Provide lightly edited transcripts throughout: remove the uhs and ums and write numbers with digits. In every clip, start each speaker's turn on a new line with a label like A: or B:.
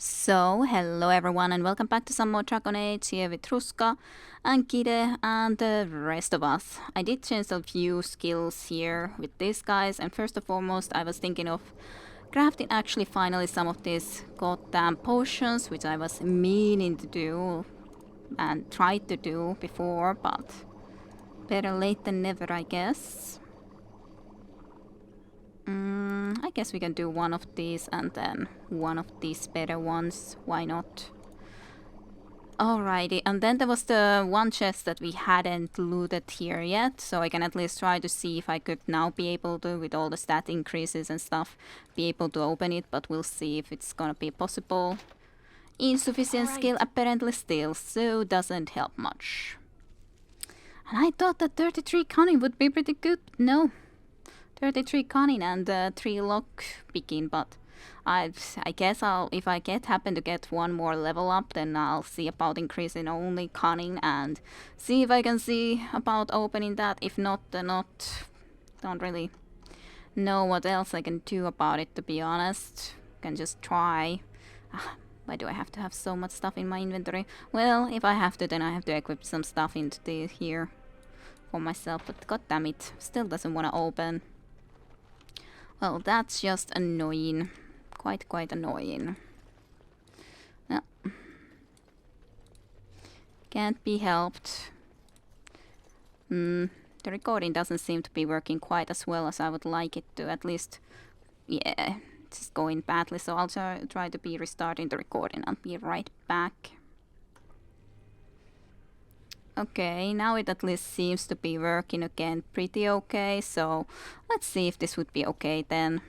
A: So, hello everyone and welcome back to some more Dragon Age here with Ruska and Kide and the rest of us. I did change a few skills here with these guys, and first and foremost I was thinking of crafting actually finally some of these goddamn potions, which I was meaning to do and tried to do before, but better late than never, I guess. I guess we can do one of these and then one of these better ones. Why not? Alrighty, and then there was the one chest that we hadn't looted here yet, so I can at least try to see if I could now be able to, with all the stat increases and stuff, be able to open it, but we'll see if it's gonna be possible. Insufficient skill apparently still, so doesn't help much. And I thought that 33 cunning would be pretty good. No. 33 cunning and 3 lock picking, but I guess if I happen to get one more level up, then I'll see about increasing only cunning and see if I can see about opening that. If not, then not. Don't really know what else I can do about it, to be honest. Can just try. Why do I have to have so much stuff in my inventory? Well, if I have to, then I have to equip some stuff into here for myself, but god damn it, still doesn't want to open. Well, that's just annoying. Quite annoying. Yeah. Can't be helped. The recording doesn't seem to be working quite as well as I would like it to. At least, yeah, it's going badly. So I'll try to be restarting the recording and be right back. Okay, now it at least seems to be working again pretty okay, so let's see if this would be okay then.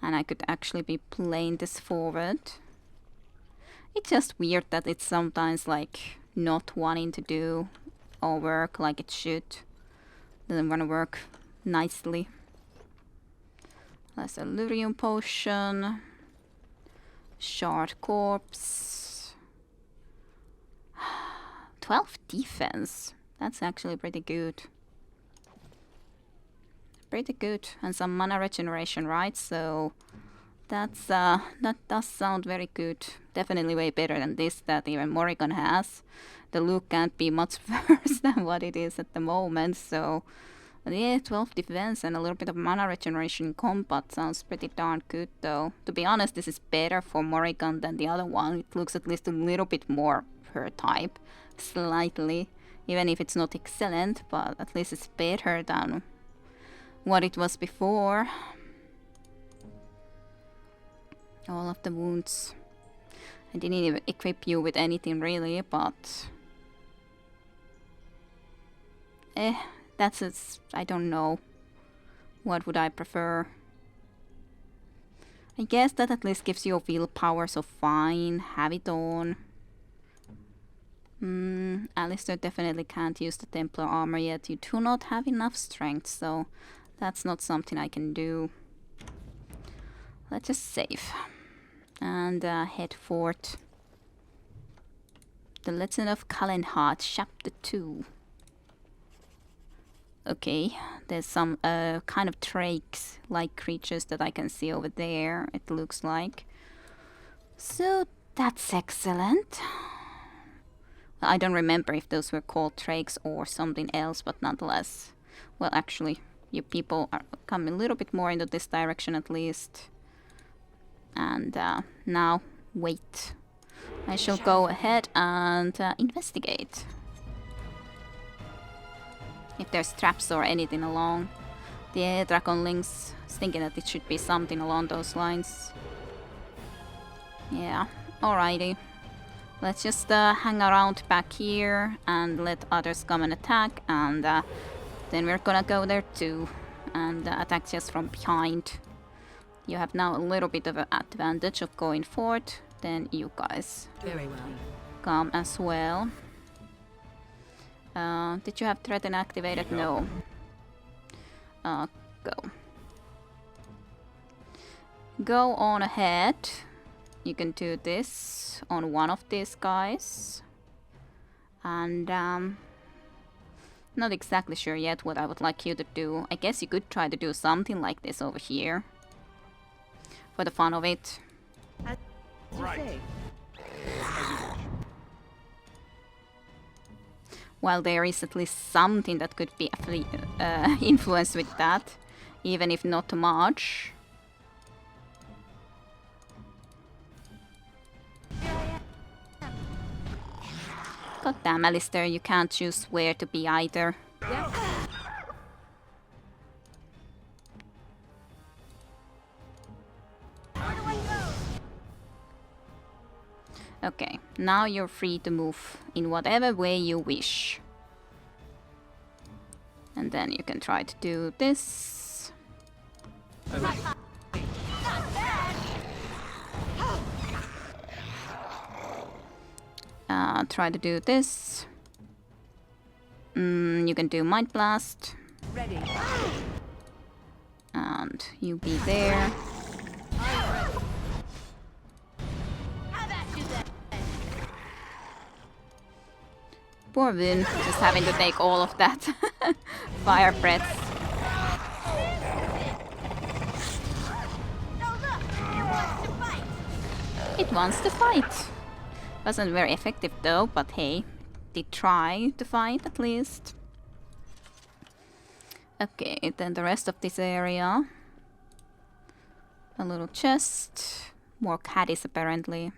A: And I could actually be playing this forward. It's just weird that it's sometimes like not wanting to do or work like it should. Doesn't want to work nicely. There's a lyrium potion. Shard corpse. 12 defense. That's actually pretty good. Pretty good. And some mana regeneration, right? So that does sound very good. Definitely way better than this that even Morrigan has. The look can't be much worse than what it is at the moment. So yeah, 12 defense and a little bit of mana regeneration in combat sounds pretty darn good though. To be honest, this is better for Morrigan than the other one. It looks at least a little bit more her type. Slightly, even if it's not excellent, but at least it's better than what it was before. All of the wounds. I didn't even equip you with anything really, but that's it. I don't know. What would I prefer? I guess that at least gives you a willpower, so fine, have it on. Alistair definitely can't use the Templar armor yet. You do not have enough strength, so that's not something I can do. Let's just save. And head forth. The Legend of Kallenheart, Chapter 2. Okay, there's some kind of Drakes-like creatures that I can see over there, it looks like. So that's excellent. I don't remember if those were called Drakes or something else, but nonetheless. Well, actually, you people are coming a little bit more into this direction at least. And now, wait. I shall go ahead and investigate. If there's traps or anything along. The Dragonlings, I was thinking that it should be something along those lines. Yeah, alrighty. Let's just hang around back here and let others come and attack, and then we're gonna go there too and attack just from behind. You have now a little bit of an advantage of going forward, then you guys
B: very well
A: come as well. Did you have threaten activated? No. Go. Go on ahead. You can do this on one of these guys. And not exactly sure yet what I would like you to do. I guess you could try to do something like this over here. For the fun of it.
B: Right.
A: While there is at least something that could be influenced with that, even if not much. God damn, Alistair, you can't choose where to be either.
B: Yep.
A: Okay, now you're free to move in whatever way you wish. And then you can try to do this. Try to do this. You can do Mind Blast.
B: Ready.
A: And you be there. Poor Vin, just having to take all of that fire breath. It wants to fight. Wasn't very effective though, but hey, did try to fight at least. Okay, then the rest of this area. A little chest. More caddies apparently.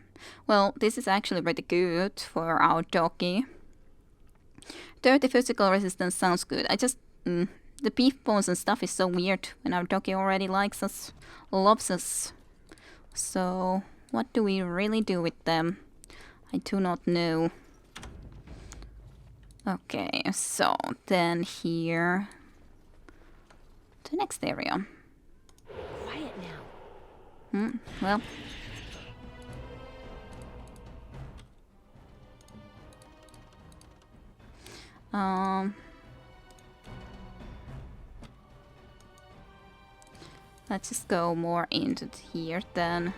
A: Well, this is actually pretty good for our doggy. 30 physical resistance sounds good. I just... the beef bones and stuff is so weird when our doggy already likes us, loves us. So, what do we really do with them? I do not know. Okay, so then here... the next area.
B: Quiet now.
A: Well... let's just go more into here then.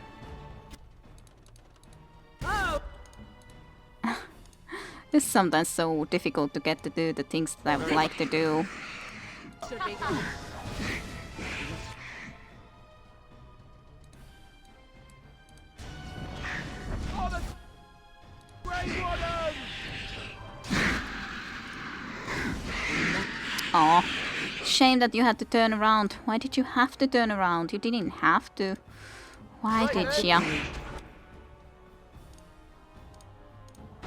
B: Oh!
A: It's sometimes so difficult to get to do the things that I would like to do.
B: Should be good.
A: Aw, shame that you had to turn around. Why did you have to turn around? You didn't have to. Why did ya?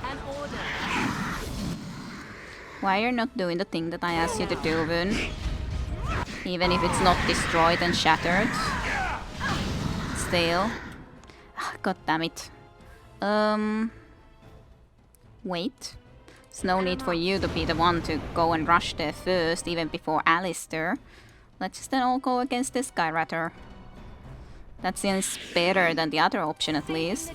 B: An order.
A: Why you're not doing the thing that I asked you to do, Vun? Even if it's not destroyed and shattered. Still. God damn it. Wait. There's no need for you to be the one to go and rush there first, even before Alistair. Let's just then all go against this guy, Ratter. That seems better than the other option, at least.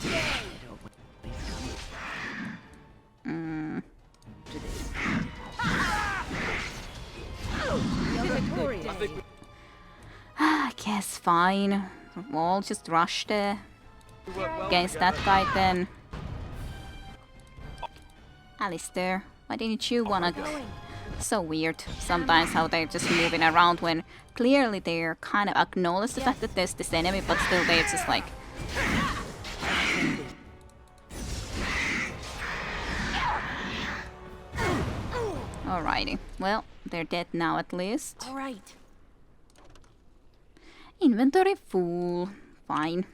A: I guess fine. We'll just rush there against that guy then. Alistair, why didn't you wanna... So weird sometimes how they're just moving around when clearly they're kind of acknowledge the fact that there's this enemy, but still they're just like... Alrighty, well, they're dead now at least.
B: All right.
A: Inventory full. Fine.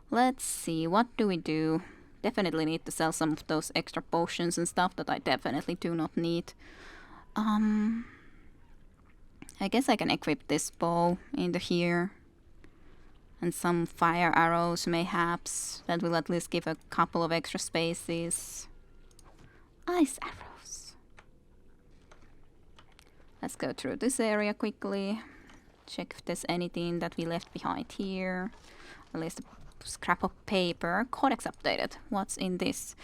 A: Let's see, what do we do? Definitely need to sell some of those extra potions and stuff that I definitely do not need. I guess I can equip this bow into here. And some fire arrows mayhaps. That will at least give a couple of extra spaces. Ice arrows. Let's go through this area quickly. Check if there's anything that we left behind here. At least a scrap of paper. Codex updated. What's in this?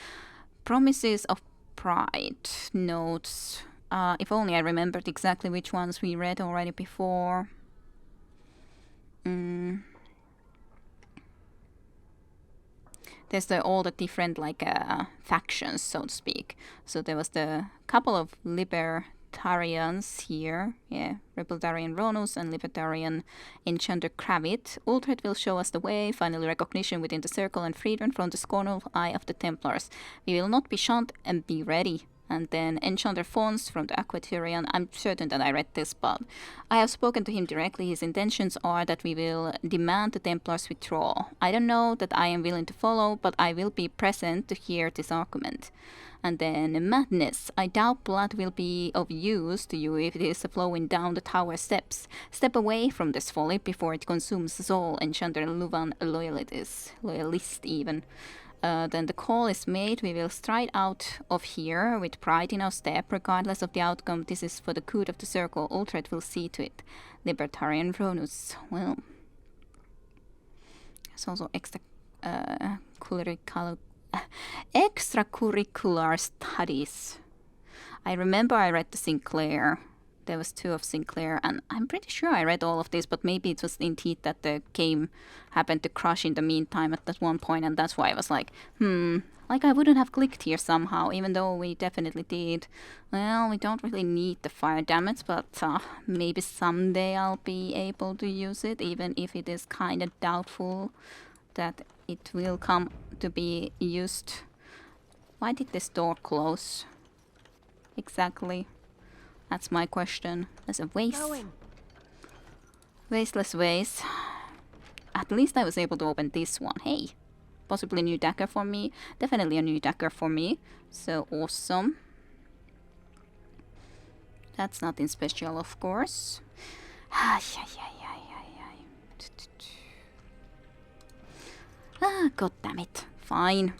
A: Promises of Pride. Notes. If only I remembered exactly which ones we read already before. There's all the different like factions, so to speak. So there was the couple of Libertarians here. Yeah, Libertarian Ronus and Libertarian Enchanter Kravit. Uldred will show us the way, finally recognition within the circle and freedom from the scornful eye of the Templars. We will not be shunned and be ready. And then Enchanter Fons from the Aquatarian. I'm certain that I read this, but I have spoken to him directly. His intentions are that we will demand the Templars withdraw. I don't know that I am willing to follow, but I will be present to hear this argument. And then Madness. I doubt blood will be of use to you if it is flowing down the tower steps. Step away from this folly before it consumes us all. Enchanter Luvan loyalist even. Then the call is made. We will stride out of here with pride in our step, regardless of the outcome. This is for the good of the circle. Uldred will see to it. Libertarian Ronus. Well, it's also extracurricular studies. I remember I read the Sinclair. There was 2 of Sinclair, and I'm pretty sure I read all of these, but maybe it was indeed that the game happened to crash in the meantime at that one point, and that's why I was like, like I wouldn't have clicked here somehow, even though we definitely did. Well, we don't really need the fire damage, but maybe someday I'll be able to use it, even if it is kind of doubtful that it will come to be used. Why did this door close? Exactly. That's my question. There's a waste. Wasteless waste. At least I was able to open this one. Hey, possibly a new dagger for me. Definitely a new dagger for me. So awesome. That's nothing special, of course. God damn it. Fine.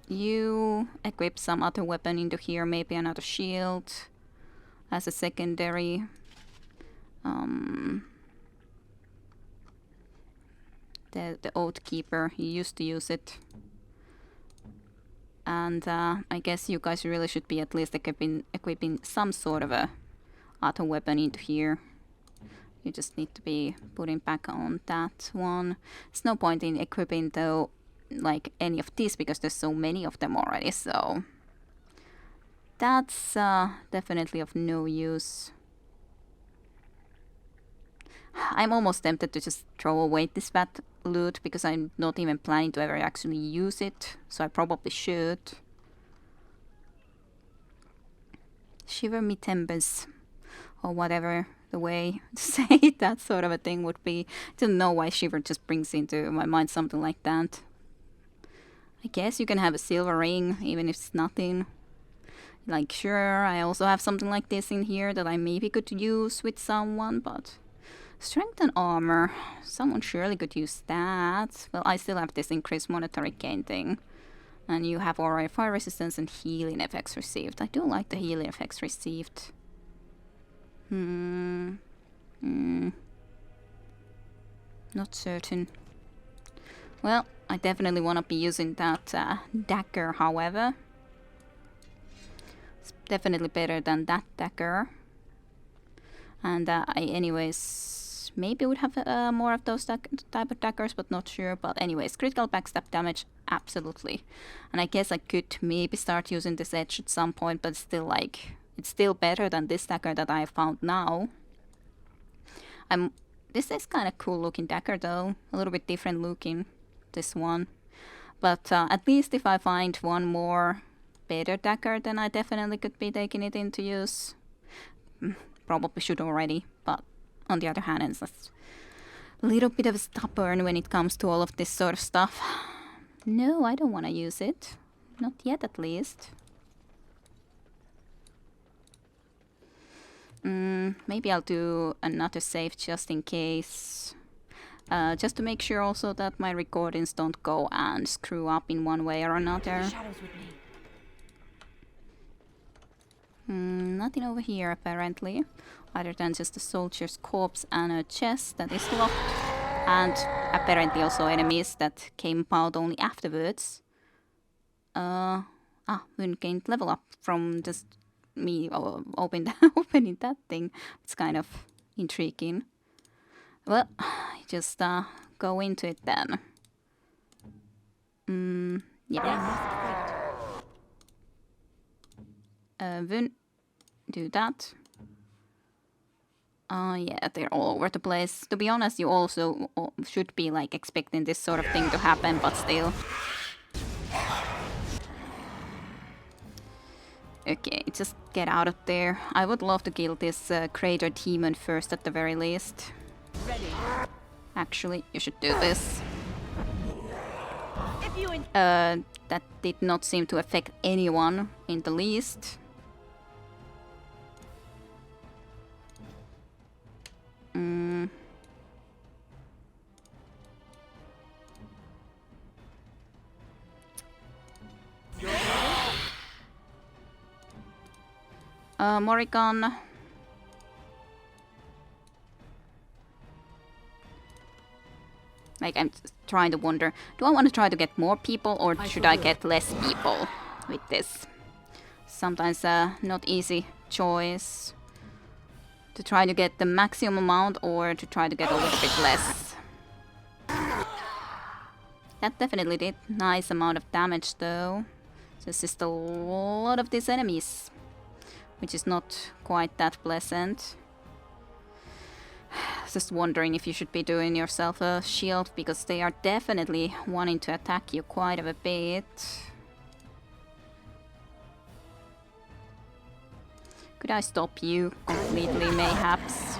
A: You equip some other weapon into here, maybe another shield as a secondary. The Oath Keeper, you used to use it. And I guess you guys really should be at least equipping some sort of a auto weapon into here. You just need to be putting back on that one. There's no point in equipping though like any of these because there's so many of them already, so that's definitely of no use. I'm almost tempted to just throw away this bad loot because I'm not even planning to ever actually use it, so I probably should. Shiver me timbers, or whatever the way to say that sort of a thing would be. I don't know why Shiver just brings into my mind something like that. I guess you can have a silver ring, even if it's nothing. Like, sure, I also have something like this in here that I maybe could use with someone, but... Strength and armor. Someone surely could use that. Well, I still have this increased monetary gain thing. And you have already fire resistance and healing effects received. I do like the healing effects received. Not certain. Well, I definitely want to be using that dagger, however. It's definitely better than that dagger. And I anyways maybe would have more of those type of daggers, but not sure. But anyways, critical backstab damage, absolutely. And I guess I could maybe start using this edge at some point, but still, like, it's still better than this dagger that I have found now. This is kind of cool looking dagger though, a little bit different looking, this one. But at least if I find one more better dagger, then I definitely could be taking it into use. Probably should already, but on the other hand, it's just a little bit of stubborn when it comes to all of this sort of stuff. No, I don't want to use it. Not yet, at least. Maybe I'll do another save just in case. Just to make sure also that my recordings don't go and screw up in one way or another. Nothing over here apparently, other than just a soldier's corpse and a chest that is locked, and apparently also enemies that came out only afterwards. Wound gained level up from just me opening that thing. It's kind of intriguing. Well, just go into it then. Yeah. Wound. do that. Yeah, they're all over the place. To be honest, you also should be like expecting this sort of thing to happen, but still. Okay, just get out of there. I would love to kill this crater demon first at the very least.
B: Ready.
A: Actually, you should do this.
B: If you
A: That did not seem to affect anyone in the least. Morrigan. Like, I'm just trying to wonder, do I want to try to get more people or should I get less people with this? Sometimes not easy choice. To try to get the maximum amount or to try to get a little bit less. That definitely did nice amount of damage though. So it's just a lot of these enemies, which is not quite that pleasant. Just wondering if you should be doing yourself a shield, because they are definitely wanting to attack you quite a bit. Could I stop you completely, mayhaps?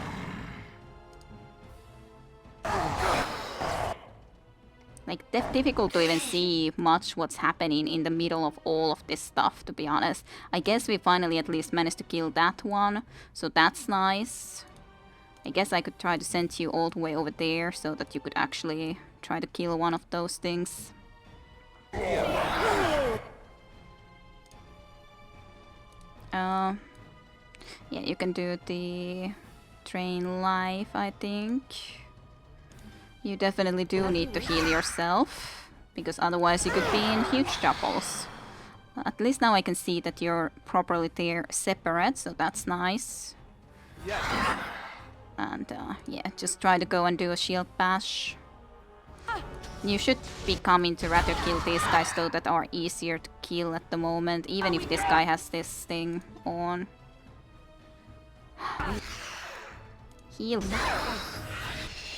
A: Like, difficult to even see much what's happening in the middle of all of this stuff, to be honest. I guess we finally at least managed to kill that one, so that's nice. I guess I could try to send you all the way over there so that you could actually try to kill one of those things. Yeah, you can do the drain life, I think. You definitely do need to heal yourself, because otherwise you could be in huge troubles. At least now I can see that you're properly there separate, so that's nice. And yeah, just try to go and do a shield bash. You should be coming to rather kill these guys though that are easier to kill at the moment, even if this guy has this thing on. Heal.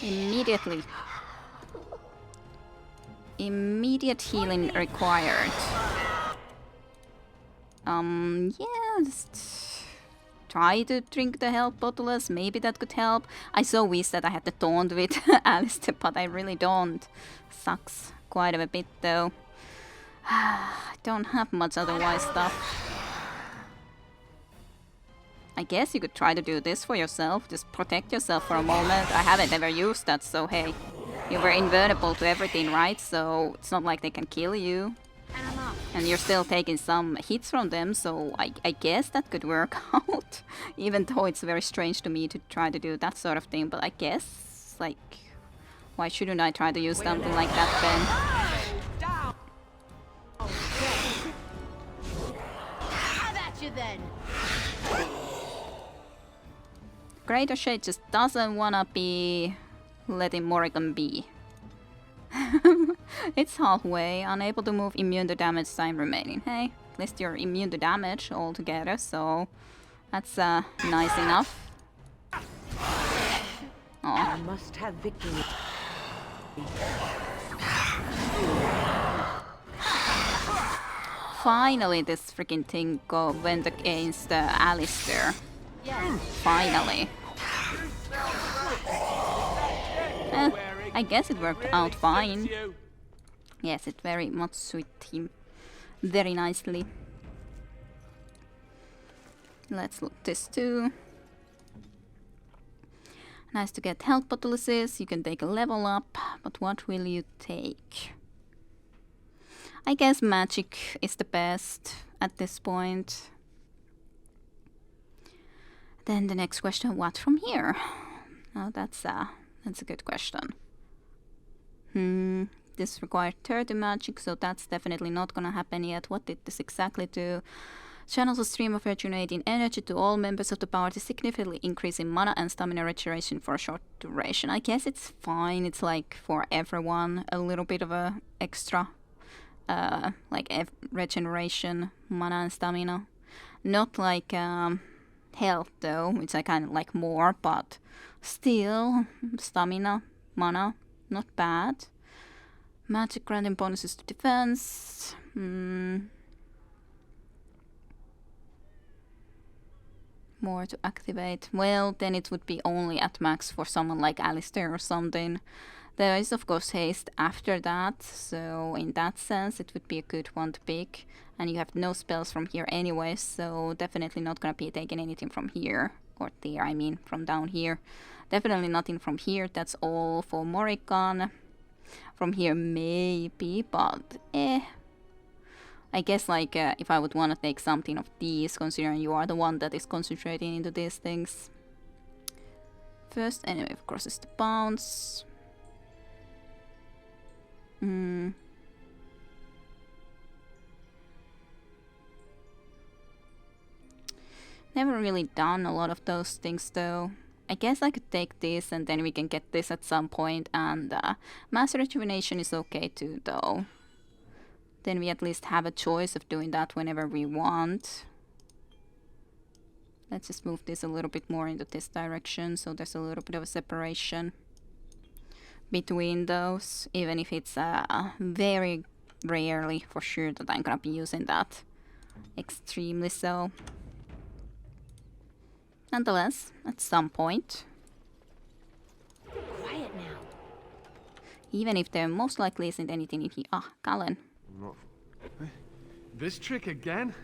A: Immediately. Immediate healing required. Yeah, just try to drink the health bottles, maybe that could help. I so wish that I had the taunt with Alistair, but I really don't. Sucks quite a bit though. I don't have much otherwise stuff. I guess you could try to do this for yourself, just protect yourself for a moment. I haven't ever used that, so hey. You were invulnerable to everything, right? So it's not like they can kill you. And you're still taking some hits from them, so I guess that could work out. Even though it's very strange to me to try to do that sort of thing, but I guess, like, why shouldn't I try to use something like that then?
B: have at you then.
A: Greater Shade just doesn't wanna be letting Morrigan be. It's halfway, unable to move, immune to damage, time remaining. Hey, at least you're immune to damage altogether, so that's nice enough.
B: I must have victory.
A: Finally, this freaking thing went against Alistair.
B: Yes.
A: Finally. I guess it worked out fine. Yes, it very much suited him very nicely. Let's look this too. Nice to get health bottles. You can take a level up, but what will you take? I guess magic is the best at this point. Then the next question, what from here? Oh, that's a good question. This required 30 magic, so that's definitely not gonna happen yet. What did this exactly do? Channels a stream of regenerating energy to all members of the party, significantly increasing mana and stamina regeneration for a short duration. I guess it's fine. It's like for everyone a little bit of a extra, like regeneration, mana and stamina. Not like health though, which I kind of like more, but still, stamina, mana, not bad. Magic granting bonuses to defense. More to activate. Well, then it would be only at max for someone like Alistair or something. There is of course haste after that, so in that sense it would be a good one to pick. And you have no spells from here anyway, so definitely not gonna be taking anything from here. Or there, I mean, from down here. Definitely nothing from here, that's all for Morrigan. From here maybe, but I guess like if I would want to take something of these, considering you are the one that is concentrating into these things. First enemy of course is the bounce. Never really done a lot of those things though. I guess I could take this and then we can get this at some point, and mass rejuvenation is okay too though. Then we at least have a choice of doing that whenever we want. Let's just move this a little bit more into this direction, so there's a little bit of a separation between those, even if it's very rarely for sure that I'm gonna be using that. Extremely so. Nonetheless, at some point.
B: Quiet now.
A: Even if there most likely isn't anything in here. Ah, Cullen.
C: This trick again?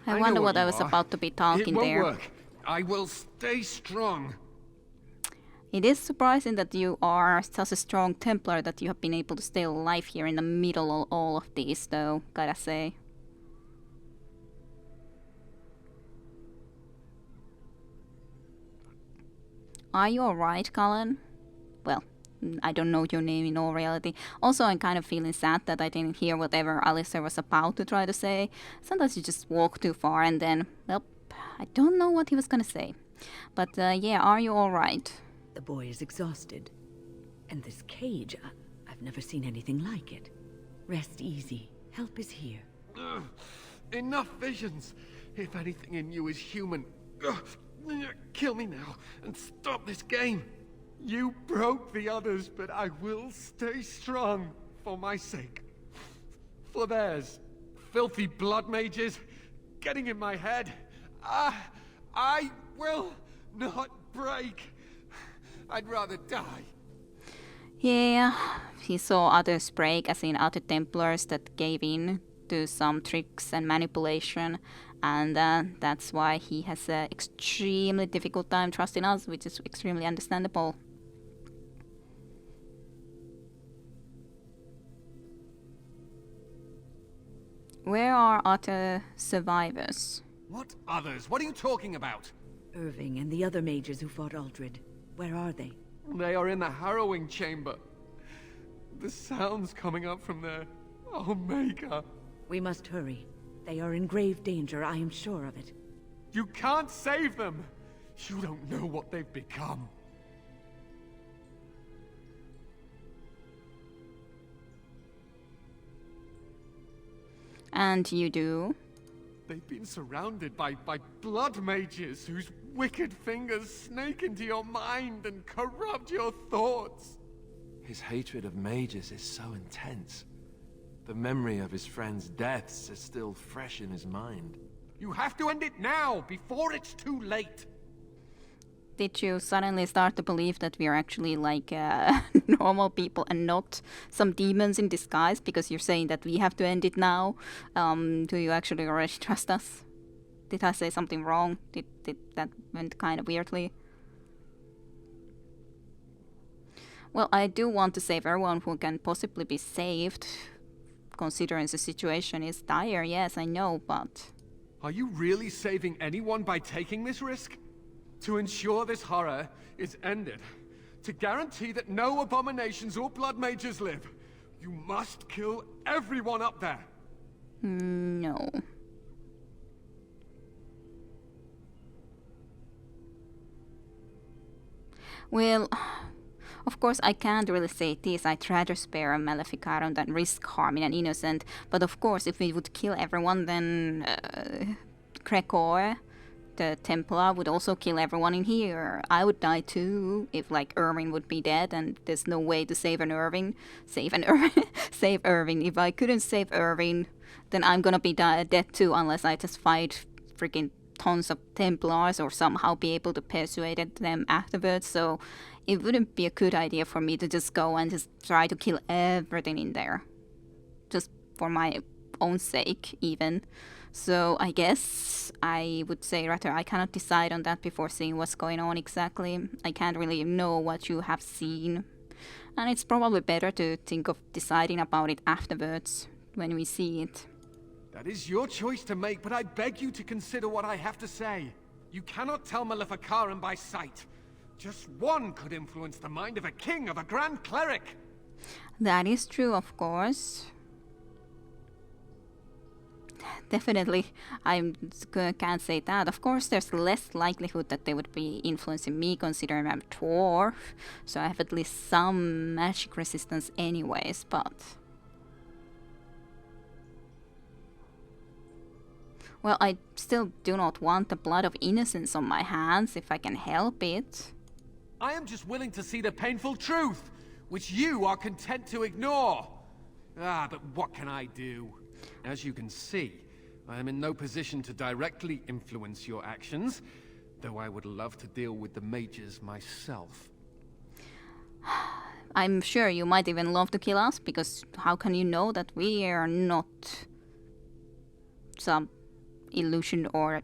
A: I wonder what I was about to be talking there.
C: It won't work. I will stay strong.
A: It is surprising that you are such a strong Templar that you have been able to stay alive here in the middle of all of these, though, gotta say. Are you alright, Cullen? Well, I don't know your name in all reality. Also, I'm kind of feeling sad that I didn't hear whatever Alistair was about to try to say. Sometimes you just walk too far and then, well, I don't know what he was gonna say. But yeah, are you alright?
B: The boy is exhausted. And this cage, I've never seen anything like it. Rest easy. Help is here.
C: Enough visions. If anything in you is human, kill me now and stop this game. You broke the others, but I will stay strong for my sake. For theirs. Filthy blood mages getting in my head. I will not break. I'd rather die.
A: Yeah, he saw others break, as in other Templars that gave in to some tricks and manipulation, and that's why he has an extremely difficult time trusting us, which is extremely understandable. Where are other survivors?
C: What others? What are you talking about?
B: Irving and the other mages who fought Uldred. Where are they?
C: They are in the harrowing chamber. The sounds coming up from there. Omega.
B: We must hurry. They are in grave danger, I am sure of it.
C: You can't save them. You don't know what they've become.
A: And you do?
C: They've been surrounded by blood mages whose wicked fingers snake into your mind and corrupt your thoughts.
D: His hatred of mages is so intense. The memory of his friends' deaths is still fresh in his mind.
C: You have to end it now, before it's too late.
A: Did you suddenly start to believe that we are actually like normal people and not some demons in disguise because you're saying that we have to end it now? Do you actually already trust us? Did I say something wrong? Did that went kind of weirdly? Well, I do want to save everyone who can possibly be saved, considering the situation is dire, yes, I know, but...
C: Are you really saving anyone by taking this risk? To ensure this horror is ended, to guarantee that no abominations or blood mages live, you must kill everyone up there.
A: No. Well, of course I can't really say this. I'd rather spare a Maleficarum than risk harming an innocent. But of course, if we would kill everyone, then Krekor, the Templar would also kill everyone in here. I would die too if like Irving would be dead and there's no way to save Irving. Save Irving. If I couldn't save Irving, then I'm gonna be dead too unless I just fight freaking tons of Templars or somehow be able to persuade them afterwards. So it wouldn't be a good idea for me to just go and just try to kill everything in there. Just for my own sake, even. So I guess I would say rather I cannot decide on that before seeing what's going on exactly. I can't really know what you have seen. And it's probably better to think of deciding about it afterwards, when we see it.
C: That is your choice to make, but I beg you to consider what I have to say. You cannot tell Maleficarum by sight. Just one could influence the mind of a king, of a grand cleric.
A: That is true, of course. Definitely, I can't say that. Of course, there's less likelihood that they would be influencing me, considering I'm a dwarf, so I have at least some magic resistance anyways, but... Well, I still do not want the blood of innocence on my hands, if I can help it.
C: I am just willing to see the painful truth, which you are content to ignore. Ah, but what can I do? As you can see, I am in no position to directly influence your actions, though I would love to deal with the mages myself.
A: I'm sure you might even love to kill us, because how can you know that we are not some illusion or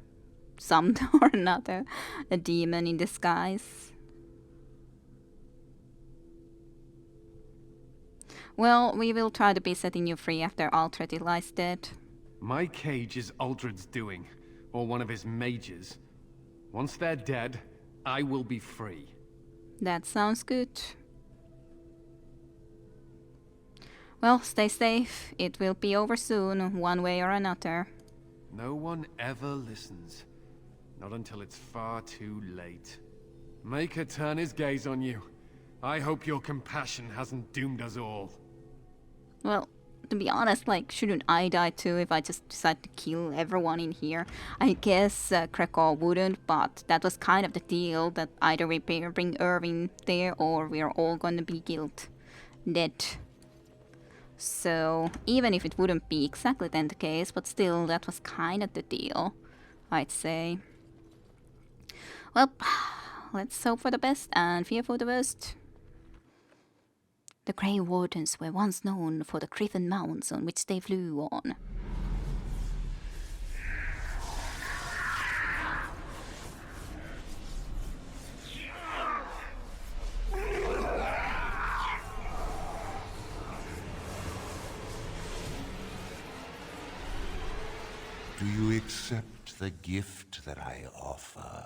A: some or another, a demon in disguise? Well, we will try to be setting you free after Uldred lies dead.
C: My cage is Uldred's doing, or one of his mages. Once they're dead, I will be free.
A: That sounds good. Well, stay safe. It will be over soon, one way or another.
C: No one ever listens. Not until it's far too late. Maker turn his gaze on you. I hope your compassion hasn't doomed us all.
A: Well, to be honest, like, shouldn't I die too if I just decide to kill everyone in here? I guess Krakow wouldn't, but that was kind of the deal, that either we bring Irving there or we're all gonna be killed. Dead. So, even if it wouldn't be exactly then the case, but still, that was kind of the deal, I'd say. Well, let's hope for the best and fear for the worst. The Grey Wardens were once known for the Griffin mounts on which they flew on.
E: Do you accept the gift that I offer?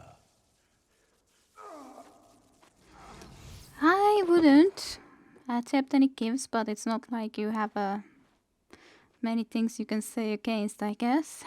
A: I wouldn't accept any gifts, but it's not like you have many things you can say against, I guess.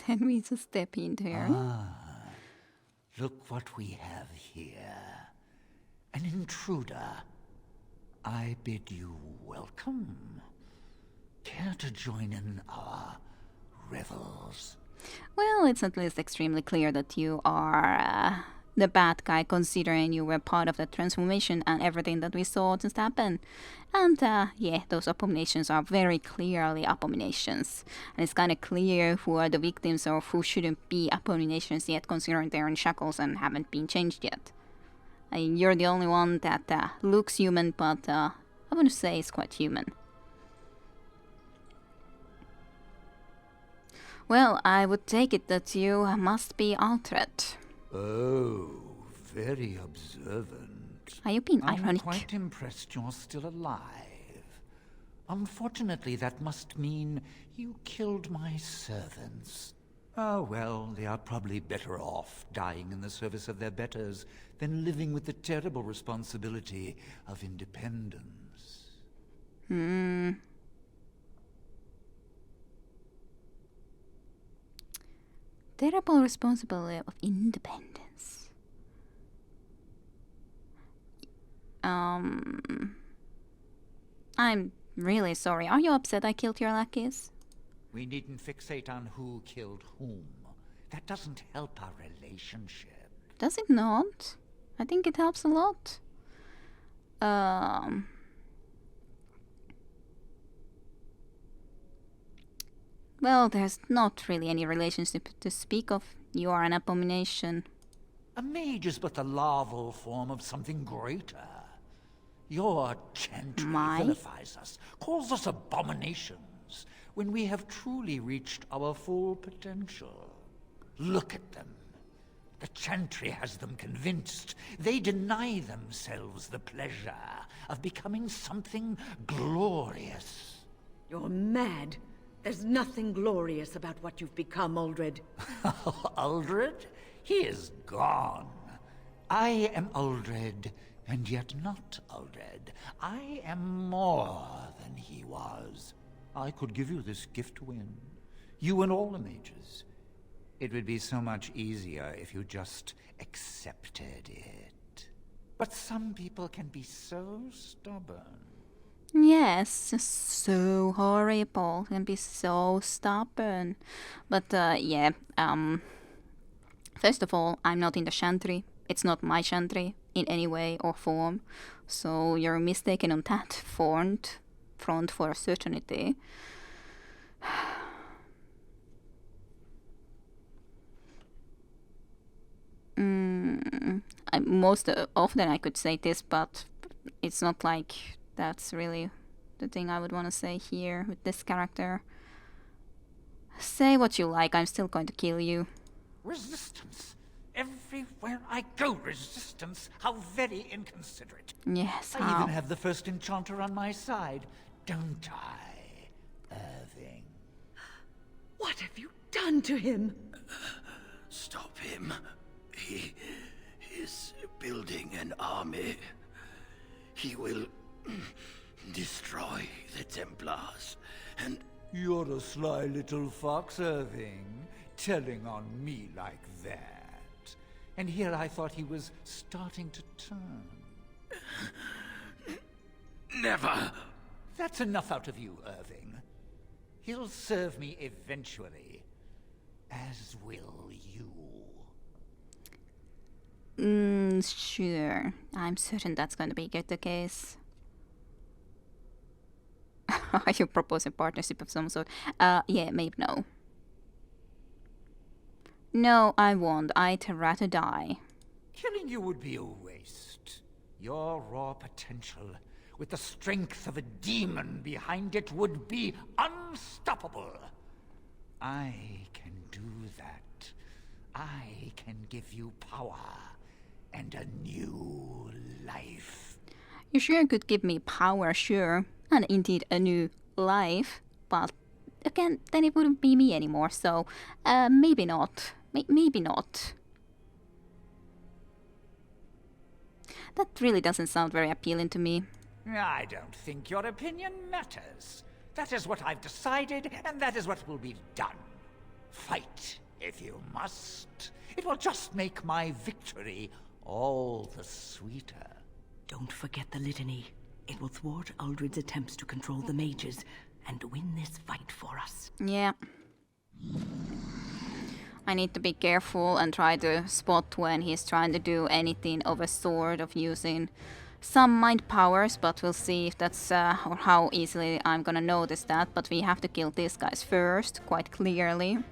A: Then we just step in there.
E: Look what we have here. An intruder. I bid you welcome. Care to join in our revels?
A: Well, it's at least extremely clear that you are the bad guy, considering you were part of the transformation and everything that we saw just happen. And yeah, those abominations are very clearly abominations. And it's kind of clear who are the victims or who shouldn't be abominations yet, considering they're in shackles and haven't been changed yet. You're the only one that looks human, but I wouldn't say it's quite human. Well, I would take it that you must be Uldred.
E: Oh, very observant.
A: Are you being
E: I'm
A: ironic?
E: quite impressed you're still alive. Unfortunately, that must mean you killed my servants.
F: Oh, well, they are probably better off dying in the service of their betters than living with the terrible responsibility of independence.
A: Terrible responsibility of independence. I'm really sorry. Are you upset I killed your lackeys?
F: We needn't fixate on who killed whom. That doesn't help our relationship.
A: Does it not? I think it helps a lot. Well, there's not really any relationship to speak of. You are an abomination.
F: A mage is but the larval form of something greater. Your chantry vilifies us, calls us abominations, when we have truly reached our full potential. Look at them. The chantry has them convinced. They deny themselves the pleasure of becoming something glorious.
B: You're mad. There's nothing glorious about what you've become, Uldred.
F: Uldred? He is gone. I am Uldred, and yet not Uldred. I am more than he was. I could give you this gift to win. You and all the mages. It would be so much easier if you just accepted it. But some people can be so stubborn.
A: Yes, just so horrible and be so stubborn. But yeah, first of all, I'm not in the chantry. It's not my chantry in any way or form. So you're mistaken on that front for a certainty. Most often I could say this, but it's not like that's really the thing I would want to say here with this character. Say what you like, I'm still going to kill you.
F: Resistance. Everywhere I go, resistance. How very inconsiderate.
A: Yes,
F: I even have the first enchanter on my side, don't I, Irving?
B: What have you done to him?
E: Stop him. He is building an army. He will destroy the Templars, and...
F: You're a sly little fox, Irving, telling on me like that. And here I thought he was starting to turn.
E: Never!
F: That's enough out of you, Irving. He'll serve me eventually, as will you.
A: Sure. I'm certain that's going to be the case. Are you proposing partnership of some sort? Yeah, maybe no. No, I won't. I'd rather die.
F: Killing you would be a waste. Your raw potential, with the strength of a demon behind it, would be unstoppable. I can do that. I can give you power and a new life.
A: You sure could give me power, sure. And indeed a new life. But again, then it wouldn't be me anymore, so maybe not. Maybe not. That really doesn't sound very appealing to me.
F: I don't think your opinion matters. That is what I've decided, and that is what will be done. Fight, if you must. It will just make my victory all the sweeter.
B: Don't forget the litany. It will thwart Uldred's attempts to control the mages and win this fight for us.
A: Yeah. I need to be careful and try to spot when he's trying to do anything of a sort of using some mind powers, but we'll see if that's or how easily I'm gonna notice that. But we have to kill these guys first, quite clearly,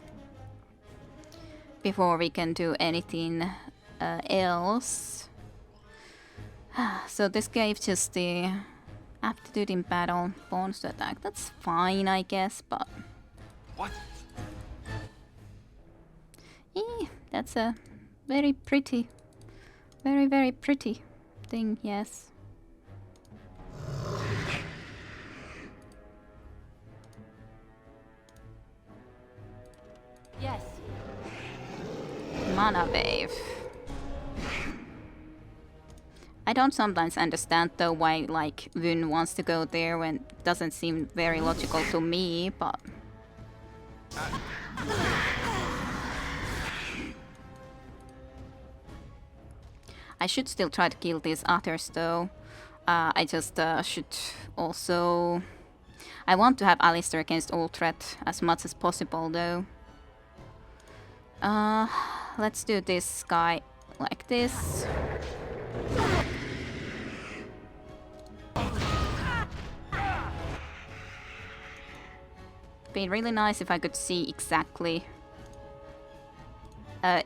A: before we can do anything else. So this gave just the aptitude in battle, bonus to attack. That's fine, I guess, but...
E: What?
A: That's a very pretty, very, very pretty thing, yes.
B: Yes,
A: mana wave. I don't sometimes understand though why like Vun wants to go there when it doesn't seem very logical to me, but I should still try to kill these others though. I just should also... I want to have Alistair against Uldred as much as possible though. Let's do this guy like this. Be really nice if I could see exactly.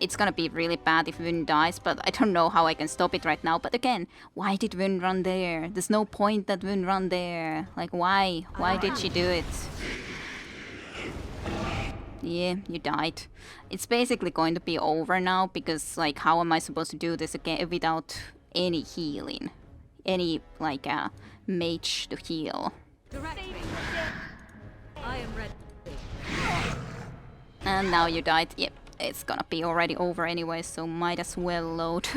A: It's gonna be really bad if Vun dies, but I don't know how I can stop it right now. But again, why did Vun run there? There's no point that Vun run there. Like, why? Why did she do it? Yeah, you died. It's basically going to be over now, because, like, how am I supposed to do this again without any healing? Any, like, mage to heal.
B: I am ready.
A: And now you died. Yep. It's gonna be already over anyway, so might as well load.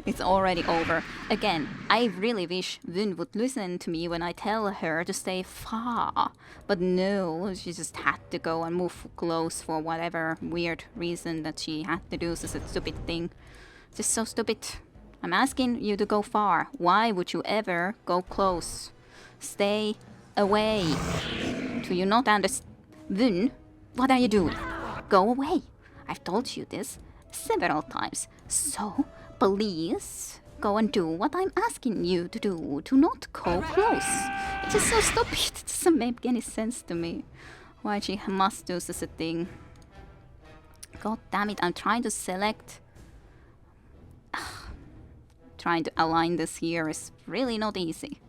A: It's already over. Again, I really wish Vun would listen to me when I tell her to stay far. But no, she just had to go and move close for whatever weird reason that she had to do such a stupid thing. Just so stupid. I'm asking you to go far. Why would you ever go close? Stay away. Do you not understand? Vun, what are you doing? Go away. I've told you this several times. So, please, go and do what I'm asking you to do. Do not go close. It's just so stupid. It doesn't make any sense to me. Why she must do such a thing. God damn it, I'm trying to select... Trying to align this here is really not easy.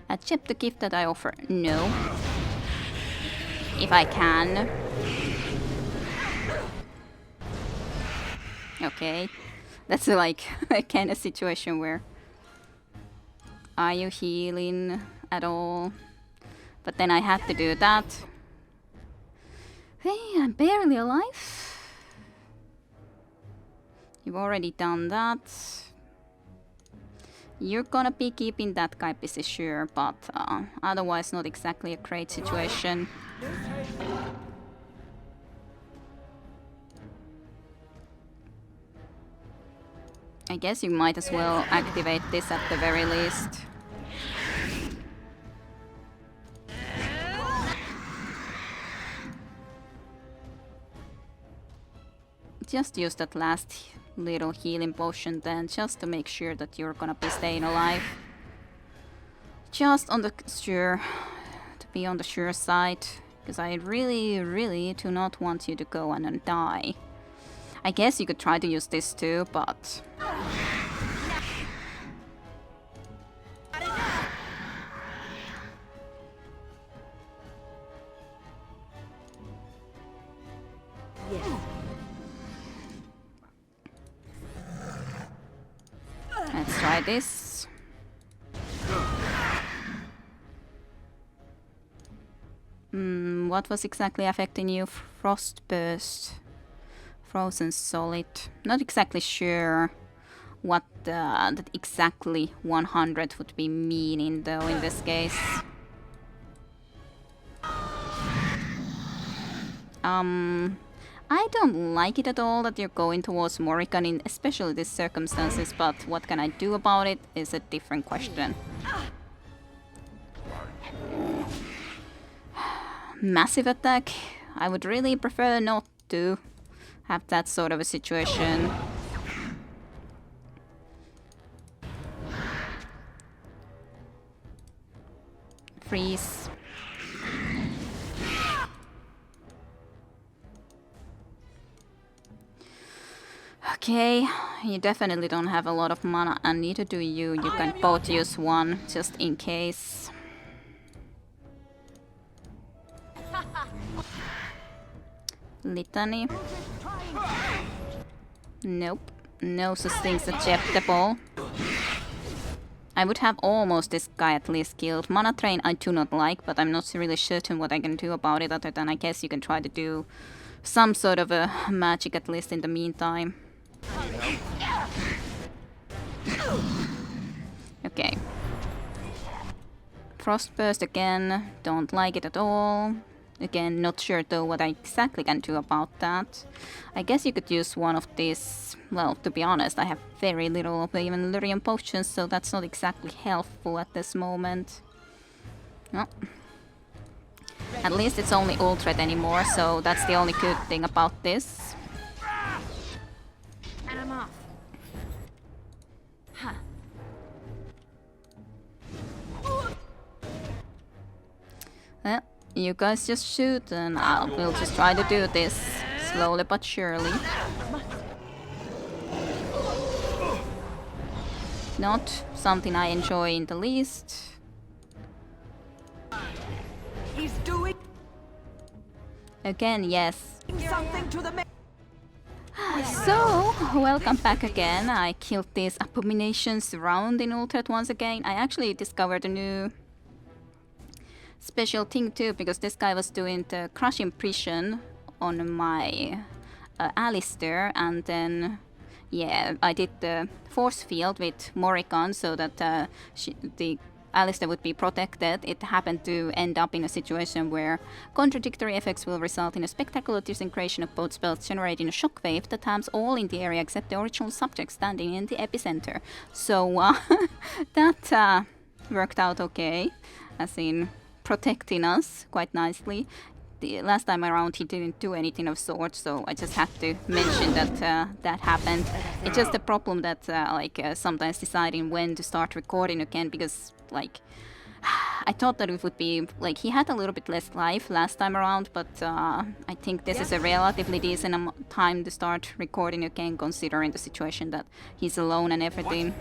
A: Accept the gift that I offer. No. If I can. Okay. That's like a kind of situation where... Are you healing at all? But then I had to do that. Hey, I'm barely alive. You've already done that. You're gonna be keeping that guy busy, sure, but otherwise not exactly a great situation. I guess you might as well activate this at the very least. Just use that last little healing potion then, just to make sure that you're gonna be staying alive. Just on the sure, to be on the sure side, because I really do not want you to go and die. I guess you could try to use this too, but... Let's try this. What was exactly affecting you? Frostburst. Frozen solid. Not exactly sure what that exactly 100 would be meaning though in this case. I don't like it at all that you're going towards Morrigan in especially these circumstances, but what can I do about it is a different question. Massive attack? I would really prefer not to have that sort of a situation. Freeze. Okay, you definitely don't have a lot of mana, and neither do you. You can both use one, just in case. Litany. Nope. No such thing's acceptable. I would have almost this guy at least killed. Mana Train I do not like, but I'm not really certain what I can do about it other than I guess you can try to do some sort of a magic at least in the meantime. Okay. Frostburst again, don't like it at all. Again, not sure though what I exactly can do about that. I guess you could use one of these. Well, to be honest, I have very little of even Lyrian potions, so that's not exactly helpful at this moment. No. At least it's only Uldred anymore, so that's the only good thing about this.
B: And I'm off. Huh.
A: Well, you guys just shoot and we'll just try to do this slowly but surely. Not something I enjoy in the least.
B: He's doing
A: Again, yes.
B: something to the
A: So, welcome back again. I killed these abominations around in Uldred once again. I actually discovered a new special thing too, because this guy was doing the crush impression on my Alistair, and then yeah, I did the force field with Morrigan so that the Alistair would be protected. It happened to end up in a situation where contradictory effects will result in a spectacular disintegration of both spells, generating a shockwave that harms all in the area except the original subject standing in the epicenter. So that worked out okay, as in protecting us quite nicely. The last time around he didn't do anything of sorts, so I just had to mention that that happened. It's just a problem that sometimes deciding when to start recording again, because like I thought that it would be like he had a little bit less life last time around, but I think this is a relatively decent time to start recording again, considering the situation that he's alone and everything.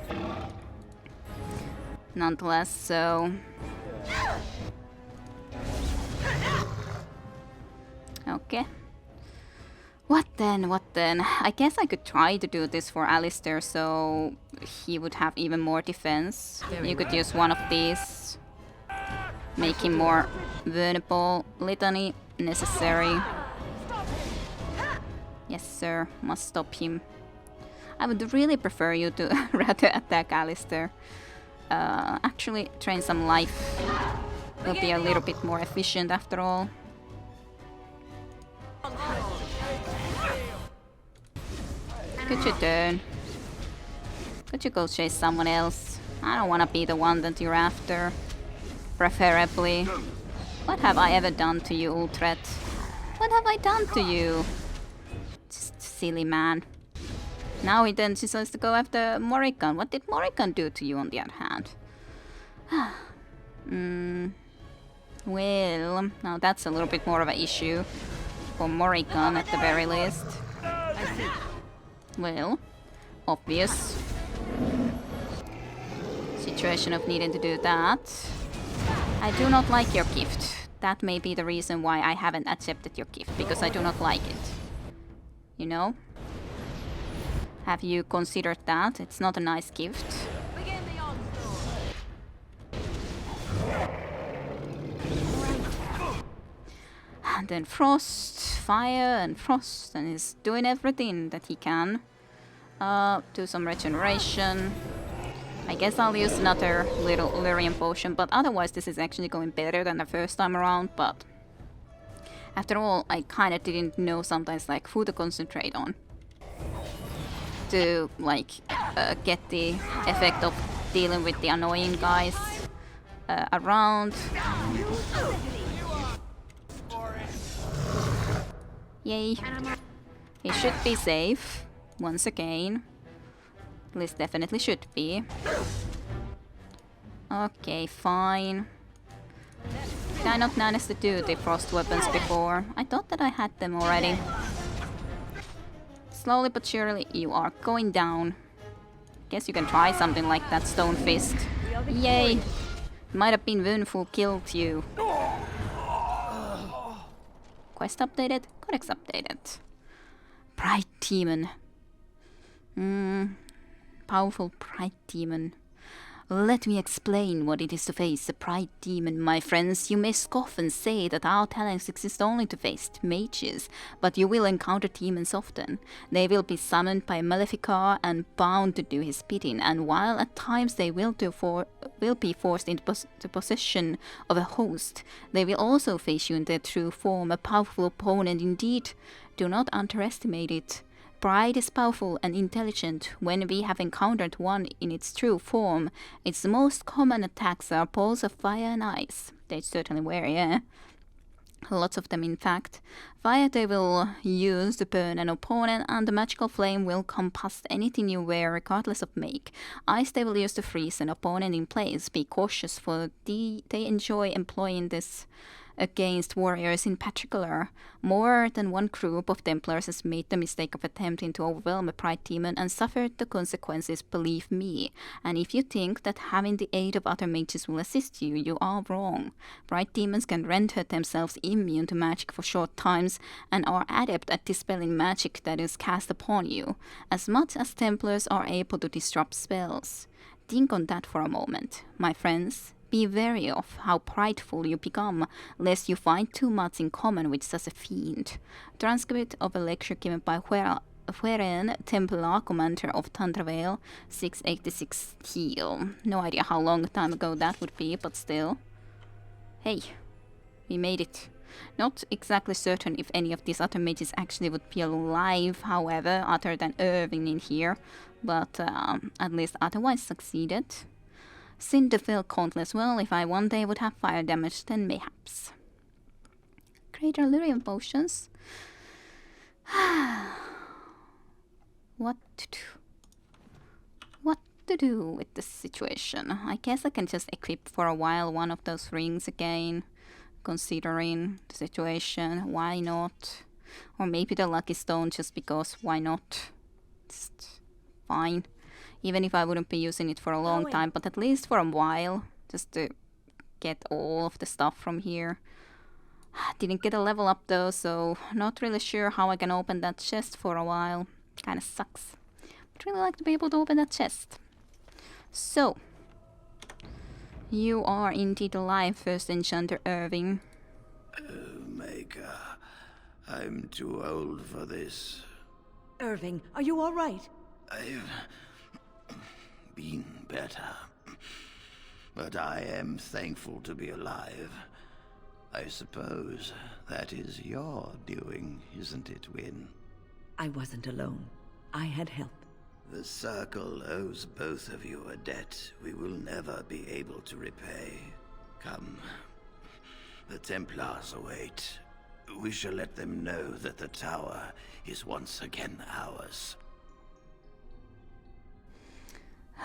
A: Nonetheless, so okay. What then? What then? I guess I could try to do this for Alistair so he would have even more defense. You could use one of these. Make him more vulnerable. Litany necessary. Yes, sir. Must stop him. I would really prefer you to rather attack Alistair. Actually, train some life. Will be a little bit more efficient after all. Could you turn? Could you go chase someone else? I don't want to be the one that you're after. Preferably. What have I ever done to you, Uldred? What have I done to you? Just silly man. Now he then decides to go after Morrigan. What did Morrigan do to you on the other hand? Well, now that's a little bit more of an issue. For Morrigan at the very least. Well, obvious situation of needing to do that. I do not like your gift. That may be the reason why I haven't accepted your gift, because I do not like it. You know? Have you considered that? It's not a nice gift. And then frost, fire and frost, and he's doing everything that he can. Do some regeneration. I guess I'll use another little Lyrian potion, but otherwise this is actually going better than the first time around, but after all, I kinda didn't know sometimes like who to concentrate on to like get the effect of dealing with the annoying guys around. Yay. He should be safe, once again. At least definitely should be. Okay, fine. Did I not manage to do the frost weapons before? I thought that I had them already. Slowly but surely you are going down. Guess you can try something like that stone fist. Yay! Might have been Wun who killed you. Quest updated? Codex updated. Bright Demon. Powerful Bright Demon. Let me explain what it is to face a pride demon, my friends. You may scoff and say that our talents exist only to face mages, but you will encounter demons often. They will be summoned by Maleficar and bound to do his bidding, and while at times they will be forced into the possession of a host, they will also face you in their true form, a powerful opponent indeed. Do not underestimate it. Pride is powerful and intelligent. When we have encountered one in its true form, its most common attacks are balls of fire and ice. They certainly were, yeah. Lots of them, in fact. Fire they will use to burn an opponent, and the magical flame will combust anything you wear, regardless of make. Ice they will use to freeze an opponent in place. Be cautious, for they enjoy employing this against warriors in particular. More than one group of Templars has made the mistake of attempting to overwhelm a pride demon and suffered the consequences, believe me. And if you think that having the aid of other mages will assist you, you are wrong. Pride demons can render themselves immune to magic for short times and are adept at dispelling magic that is cast upon you, as much as Templars are able to disrupt spells. Think on that for a moment, my friends. Be wary of how prideful you become, lest you find too much in common with such a fiend. Transcript of a lecture given by Hueren, Templar Commander of Tundravale, 686 Heal. No idea how long a time ago that would be, but still. Hey, we made it. Not exactly certain if any of these other mages actually would be alive, however, other than Irving in here, but at least otherwise succeeded. Cinderfell countless. Well, if I one day would have fire damage, then mayhaps. Greater Lyrian potions. What to do? What to do with this situation? I guess I can just equip for a while one of those rings again, considering the situation. Why not? Or maybe the lucky stone, just because why not? Just fine. Even if I wouldn't be using it for a long time, but at least for a while, just to get all of the stuff from here. Didn't get a level up though, so not really sure how I can open that chest for a while. Kinda sucks. I'd really like to be able to open that chest. So, you are indeed alive, First Enchanter Irving.
G: Maker, I'm too old for this.
B: Irving, are you all right?
G: I've been better, but I am thankful to be alive. I suppose that is your doing, isn't it, Wynne?
B: I wasn't alone. I had help.
G: The Circle owes both of you a debt we will never be able to repay. Come, the Templars await. We shall let them know that the tower is once again ours.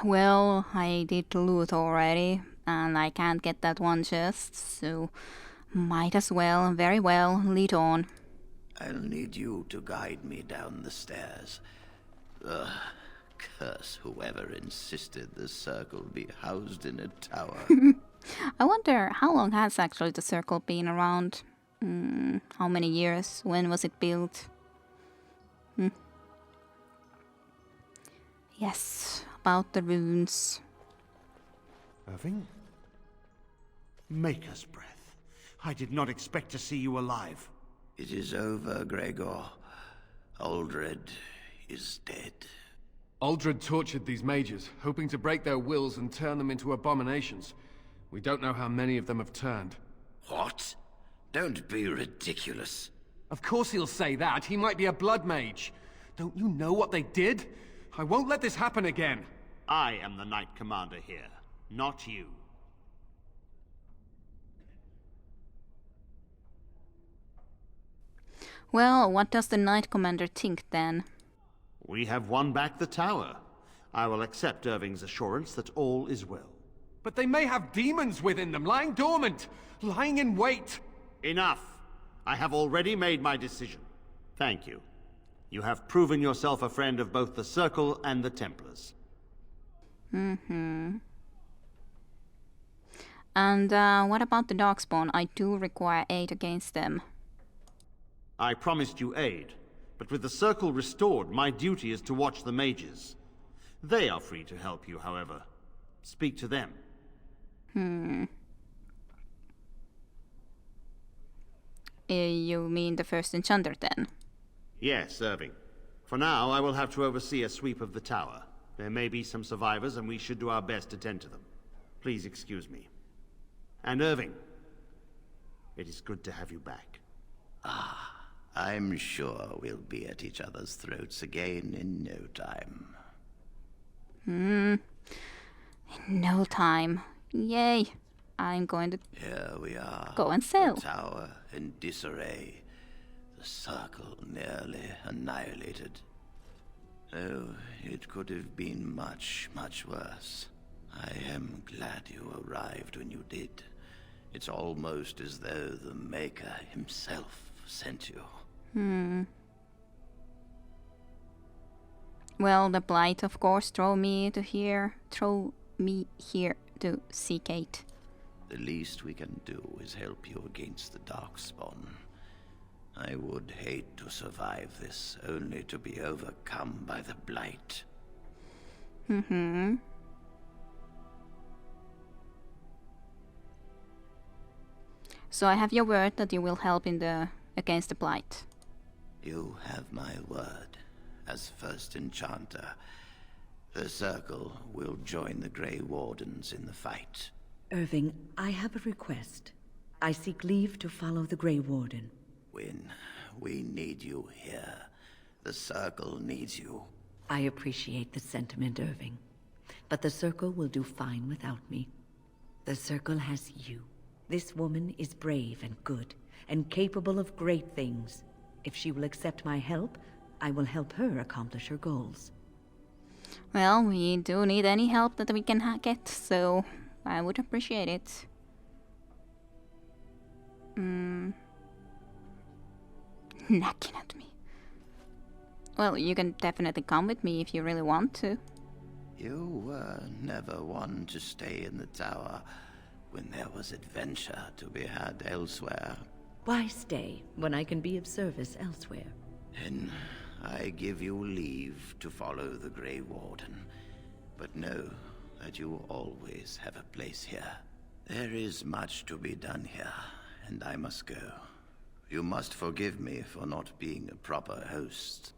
A: Well, I did loot already, and I can't get that one chest, so might as well, very well, lead on.
G: I'll need you to guide me down the stairs. Curse whoever insisted the Circle be housed in a tower.
A: I wonder how long has actually the Circle been around? How many years? When was it built? Yes, about the runes.
H: Irving? Maker's breath. I did not expect to see you alive.
G: It is over, Gregor. Uldred is dead.
C: Uldred tortured these mages, hoping to break their wills and turn them into abominations. We don't know how many of them have turned.
G: What? Don't be ridiculous.
C: Of course he'll say that. He might be a blood mage. Don't you know what they did? I won't let this happen again.
H: I am the Knight Commander here, not you.
A: Well, what does the Knight Commander think then?
H: We have won back the tower. I will accept Irving's assurance that all is well.
C: But they may have demons within them, lying dormant, lying in wait.
H: Enough! I have already made my decision. Thank you. You have proven yourself a friend of both the Circle and the Templars.
A: And what about the Darkspawn? I do require aid against them.
H: I promised you aid, but with the Circle restored, my duty is to watch the mages. They are free to help you, however. speak to them.
A: You mean the first enchanter then?
H: Yes, Irving. For now, I will have to oversee a sweep of the tower. There may be some survivors, and we should do our best to tend to them. Please excuse me. And Irving, it is good to have you back.
G: I'm sure we'll be at each other's throats again in no time.
A: In no time. Yay. I'm going to
G: Here we are.
A: go and sail.
G: The tower in disarray. The circle nearly annihilated. Oh, it could have been much, much worse. I am glad you arrived when you did. It's almost as though the Maker himself sent you.
A: Well, the blight, of course, throw me here to see Kate.
G: The least we can do is help you against the Darkspawn. I would hate to survive this, only to be overcome by the blight.
A: So I have your word that you will help against the blight.
G: You have my word. As first enchanter, the Circle will join the Grey Wardens in the fight.
B: Irving, I have a request. I seek leave to follow the Grey Warden.
G: When we need you here, the Circle needs you.
B: I appreciate the sentiment, Irving. But the Circle will do fine without me. The Circle has you. This woman is brave and good, and capable of great things. If she will accept my help, I will help her accomplish her goals.
A: Well, we do need any help that we can get, so I would appreciate it. Knocking at me. Well, you can definitely come with me if you really want to.
G: You were never one to stay in the tower when there was adventure to be had elsewhere.
B: Why stay when I can be of service elsewhere?
G: Then I give you leave to follow the Grey Warden. But know that you always have a place here. There is much to be done here, and I must go. You must forgive me for not being a proper host.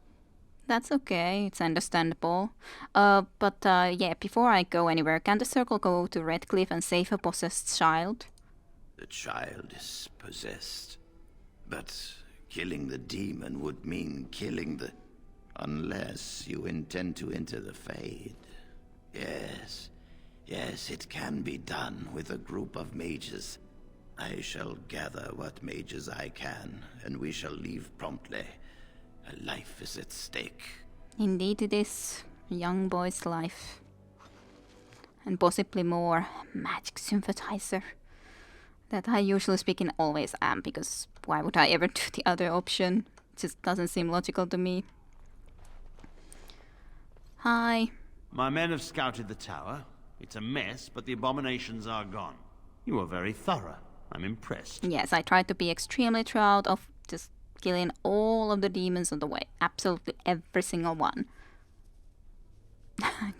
A: That's okay, it's understandable. Yeah, before I go anywhere, can the Circle go to Redcliffe and save a possessed child?
G: The child is possessed. But killing the demon would mean killing the... Unless you intend to enter the Fade. Yes, it can be done with a group of mages. I shall gather what mages I can, and we shall leave promptly. A life is at stake.
A: Indeed it is. A young boy's life. And possibly more magic sympathizer. That I usually speaking always am, because why would I ever do the other option? It just doesn't seem logical to me. Hi.
H: My men have scouted the tower. It's a mess, but the abominations are gone. You were very thorough. I'm impressed.
A: Yes, I tried to be extremely proud of just killing all of the demons on the way. Absolutely every single one.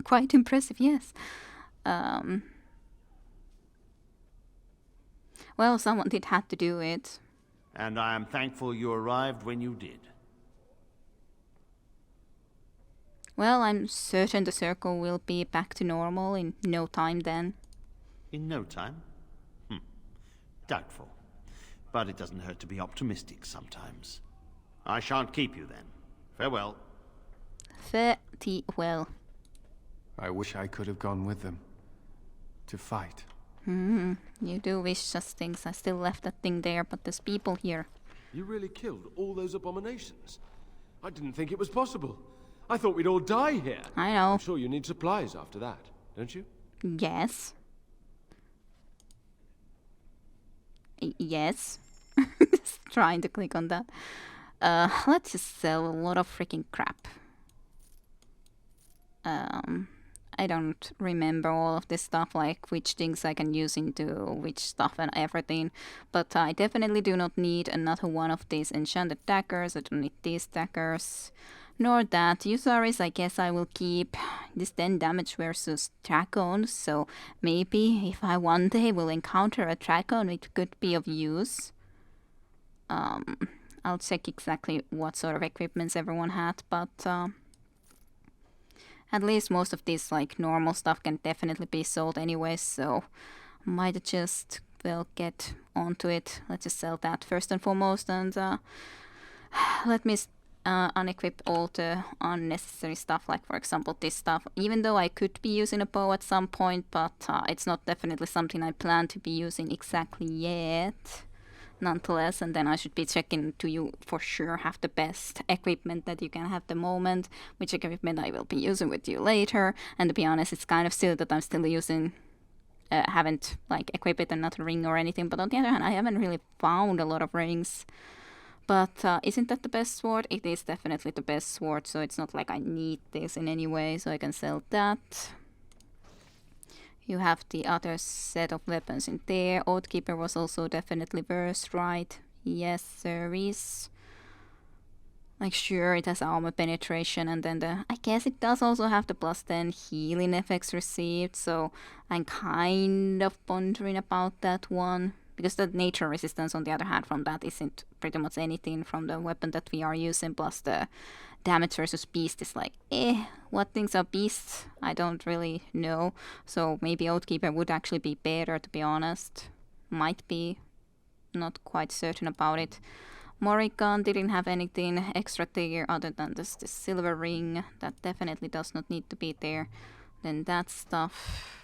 A: Quite impressive, yes. Well, someone did have to do it.
H: And I am thankful you arrived when you did.
A: Well, I'm certain the Circle will be back to normal in no time then.
H: In no time? Doubtful. But it doesn't hurt to be optimistic sometimes. I shan't keep you then. Farewell.
A: Well.
C: I wish I could have gone with them. To fight.
A: You do wish such things. I still left that thing there, but there's people here.
D: You really killed all those abominations? I didn't think it was possible. I thought we'd all die here.
A: I know.
D: I'm sure you need supplies after that, don't you?
A: Yes. Yes. Just trying to click on that. Let's just sell a lot of freaking crap. I don't remember all of this stuff, like which things I can use into which stuff and everything. But I definitely do not need another one of these enchanted daggers. I don't need these daggers. Nor that. Usaris, I guess I will keep this 10 damage versus Dragon. So maybe if I one day will encounter a Dragon, it could be of use. I'll check exactly what sort of equipments everyone had, but at least most of this like normal stuff can definitely be sold anyway, so might just well get onto it. Let's just sell that first and foremost, and let me unequip all the unnecessary stuff, like for example this stuff, even though I could be using a bow at some point, but it's not definitely something I plan to be using exactly yet. Nonetheless, and then I should be checking to you for sure have the best equipment that you can have the moment, which equipment I will be using with you later. And to be honest, it's kind of silly that I'm still using, haven't like equipped another ring or anything, but on the other hand, I haven't really found a lot of rings. But isn't that the best sword? It is definitely the best sword, so it's not like I need this in any way, so I can sell that. You have the other set of weapons in there. Oathkeeper was also definitely worse, right? Yes, there is. Like, sure, it has armor penetration, and then I guess it does also have the plus 10 healing effects received, so I'm kind of pondering about that one. Because the nature resistance, on the other hand, from that isn't pretty much anything from the weapon that we are using, plus the damage versus beast is like, what things are beasts? I don't really know. So maybe Oathkeeper would actually be better, to be honest. Might be. Not quite certain about it. Morrigan didn't have anything extra there other than this silver ring. That definitely does not need to be there. Then that stuff.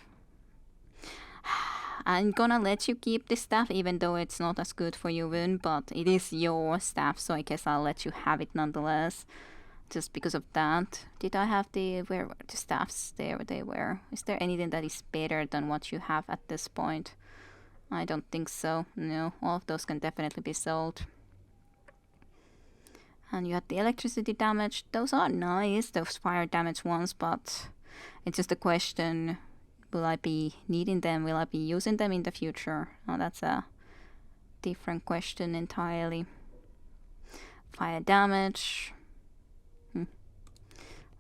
A: I'm gonna let you keep this stuff, even though it's not as good for you, Vin, but it is your stuff, so I guess I'll let you have it nonetheless. Just because of that. Did I have where were the staffs? There they were. Is there anything that is better than what you have at this point? I don't think so. No, all of those can definitely be sold. And you had the electricity damage. Those are nice, those fire damage ones, but it's just a question, will I be needing them? Will I be using them in the future? Oh, that's a different question entirely. Fire damage.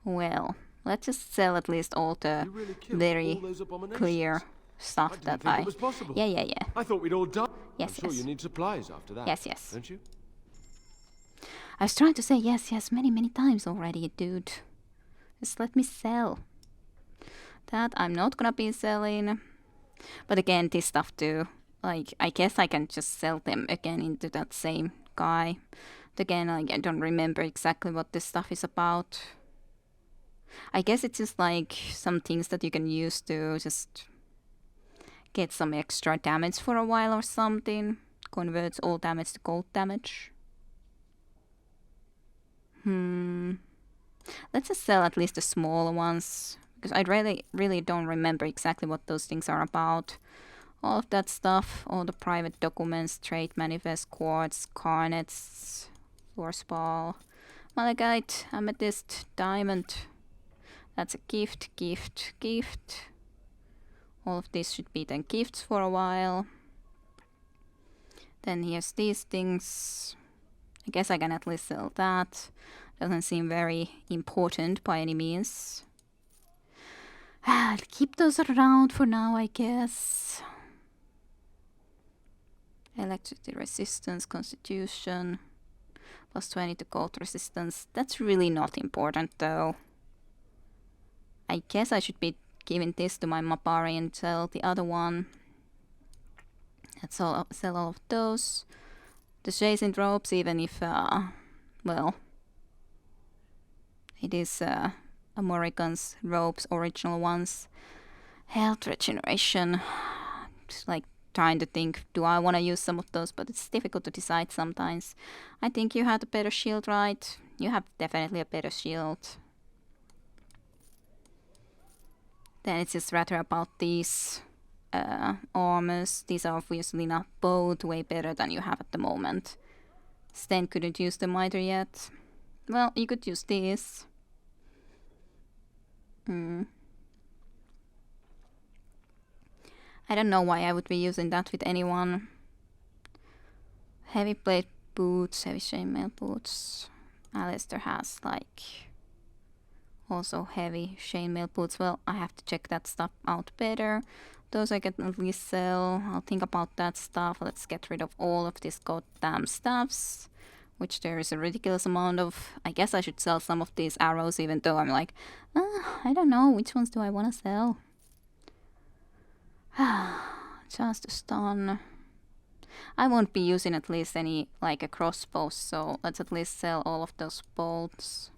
A: Well, let's just sell at least all the very clear stuff that I...
D: It was possible.
A: Yeah.
D: I thought we'd all done.
A: Yes,
D: I'm sure you need supplies after that.
A: Yes.
D: Don't you?
A: I was trying to say yes many times already, dude. Just let me sell. That I'm not gonna be selling. But again, this stuff too. Like, I guess I can just sell them again into that same guy. But again, I don't remember exactly what this stuff is about. I guess it's just like some things that you can use to just get some extra damage for a while or something. Converts all damage to gold damage. Let's just sell at least the smaller ones. Because I really don't remember exactly what those things are about. All of that stuff, all the private documents, trade manifest, quartz, carnets, force ball, malachite, amethyst, diamond. That's a gift. All of these should be then gifts for a while. Then here's these things. I guess I can at least sell that. Doesn't seem very important by any means. I'll keep those around for now, I guess. Electricity resistance, constitution. Plus 20 to cold resistance. That's really not important though. I guess I should be giving this to my Mapari and sell the other one. Let's sell all of those. The chasing ropes, even if, well, it is Morrigan's ropes, original ones. Health regeneration. Just like trying to think, do I want to use some of those? But it's difficult to decide sometimes. I think you had a better shield, right? You have definitely a better shield. Then it's just rather about these armors. These are obviously not both way better than you have at the moment. Sten couldn't use them either yet. Well, you could use this. I don't know why I would be using that with anyone. Heavy plate boots, heavy chainmail boots. Alistair has like also heavy chainmail boots. Well, I have to check that stuff out better. Those I can at least sell. I'll think about that stuff. Let's get rid of all of these goddamn stuffs, which there is a ridiculous amount of. I guess I should sell some of these arrows, even though I'm like, I don't know, which ones do I want to sell? Just a stun. I won't be using at least any, like, a crossbow, so let's at least sell all of those bolts.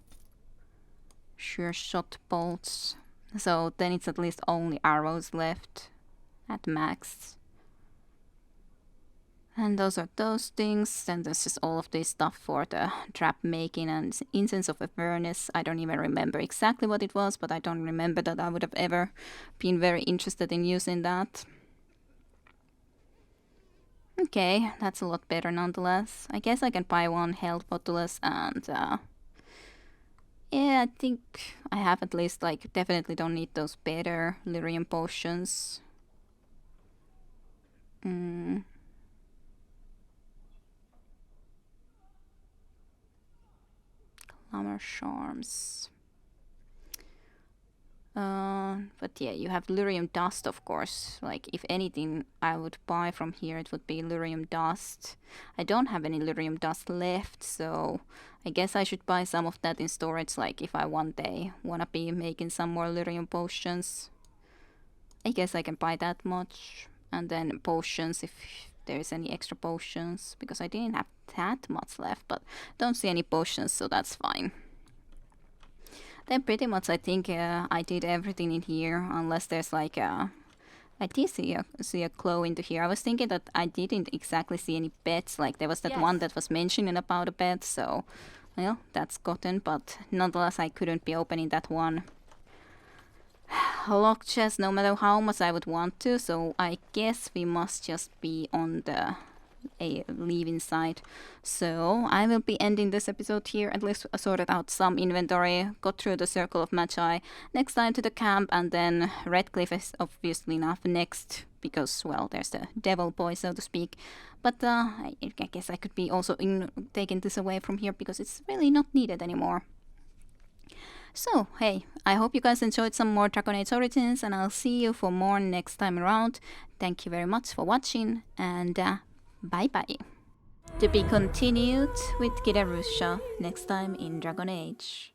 A: Sure shot bolts. So then it's at least only arrows left at max. And those are those things. Then there's just all of this stuff for the trap making and incense of awareness. I don't even remember exactly what it was, but I don't remember that I would have ever been very interested in using that. Okay, that's a lot better nonetheless. I guess I can buy one health botulus and yeah, I think I have at least, like, definitely don't need those better lyrium potions. Glamour charms. But yeah, you have lyrium dust, of course. Like, if anything I would buy from here, it would be lyrium dust. I don't have any lyrium dust left, so I guess I should buy some of that in storage, like, if I one day wanna be making some more lyrium potions. I guess I can buy that much. And then potions, if there's any extra potions, because I didn't have that much left, but don't see any potions, so that's fine. Then pretty much I think I did everything in here, unless there's like a... I did see a claw into here. I was thinking that I didn't exactly see any beds, like there was that one that was mentioning about a bed, so well, that's gotten, but nonetheless I couldn't be opening that one lock chest no matter how much I would want to, so I guess we must just be on the leaving side. So I will be ending this episode here. At least sorted out some inventory, got through the circle of magi. Next time to the camp, and then Redcliffe is obviously enough next, because well, there's the devil boy, so to speak. But I guess I could be also taking this away from here because it's really not needed anymore. So, hey, I hope you guys enjoyed some more Dragon Age Origins, and I'll see you for more next time around. Thank you very much for watching, and bye-bye. To be continued with Kidarusha next time in Dragon Age.